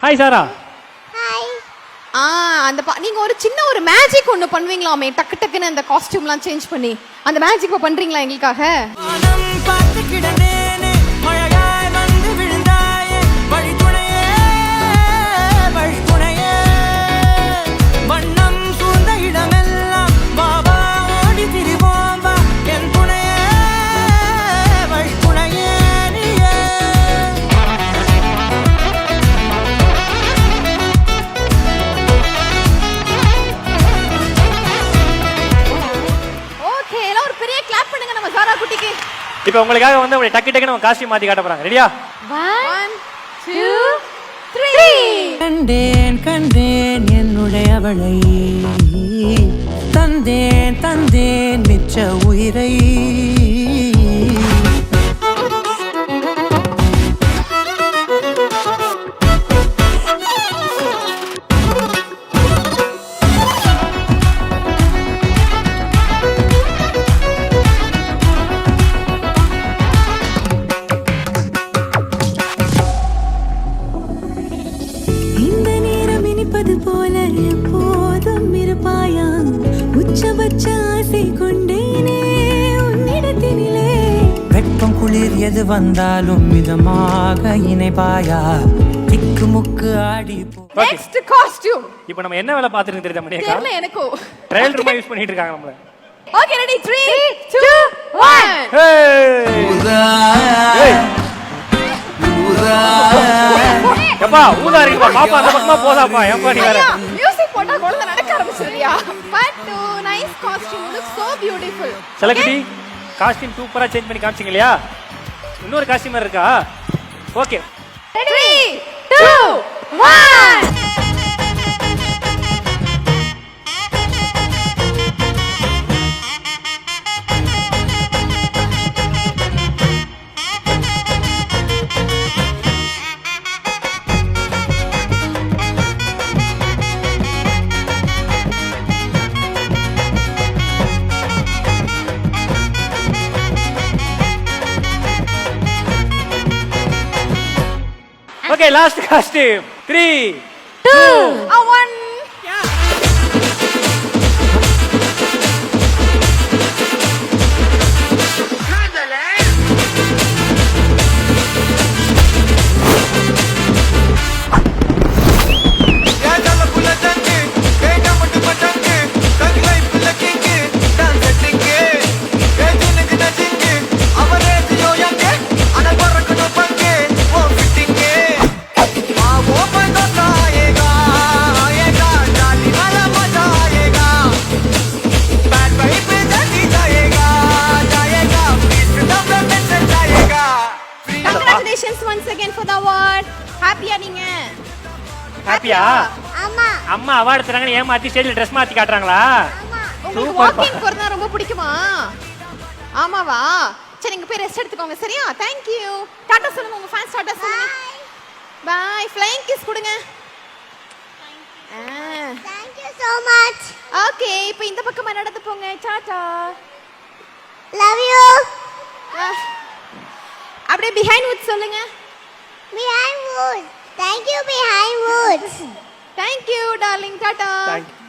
Hi சாரா. Hi. அந்த நீங்க ஒரு சின்ன ஒரு மேஜிக் ஒன்னு பண்ணுவீங்களாமே, டக்கு டக்குன்னு அந்த காஸ்டியூம்லாம் சேஞ்ச் பண்ணி அந்த மேஜிக் பண்றீங்களா எங்களுக்காக? இப்போ உங்களுக்காக வந்து அப்படியே டக்கு டக்குன்னு உங்க காஸ்டியூம் மாத்தி காட்ட போறாங்க. ரெடியா? 1 2 3. கண்டேன் கண்டேன் என்னுடைய அவளை, தந்தேன் தந்தேன் மிச்ச உயிரை. போல எப்போதும் இருப்பாயா, உச்சபட்ச ஆசை கொண்டேனே உன்னிடத்தினிலே. வெப்பம் குளிர் எது வந்தாலும் மிதமாக இணைப்பாயா, திக்கு முக்கு ஆடி. Next costume. இப்போ நம்ம என்ன வேலை பாத்துட்டு தெரியுதா மணியக்கா? தெரியல எனக்கு. ட்ரையல் ரூம் யூஸ் பண்ணிட்டு இருக்காங்க நம்மள. Okay ready 3 2 1. ஹே எப்பா ஊதா இருக்குப்பா, பாப்பா அந்த பக்கமா போதாப்பா. எப்பா நீ வேற மியூசிக் போட்டா குழந்தை நடக்க ஆரம்பிச்சிருவியா? But too nice costume, looks so beautiful. செலக்டி காஸ்டியூம் சூப்பரா சேஞ்ச் பண்ணி காமிச்சீங்க இல்லையா? இன்னொரு காஸ்டியூம் இருக்கா? Okay 3 2 1. Okay, last costume. 3 2 1. Congratulations once again for the award. Happy-ஆ நீங்க? ஹாப்பியா? ஆமா. அம்மா அவார்ட் தராங்கன்னு ஏமாத்தி ஸ்டேஜ்ல Dress மாத்தி காட்றாங்களா? ஆமா. உங்களுக்கு வாக்கிங் போறதா ரொம்ப பிடிக்குமா? ஆமாவா? சரி நீங்க போய் ரெஸ்ட் எடுத்துக்கோங்க சரியா? Thank you. டாடா சொல்லுங்க உங்க ஃபேன்ஸ் டாடா சொல்லுங்க. பை. ஃளைங் கிஸ் கொடுங்க. Thank you so much. Okay, இப்போ இந்த பக்கமா நடந்து போங்க. டாடா. Love you. அப்படியே behind woods சொல்லுங்க. Behind woods. Thank you behind woods. Thank you darling. Tata. Thank you.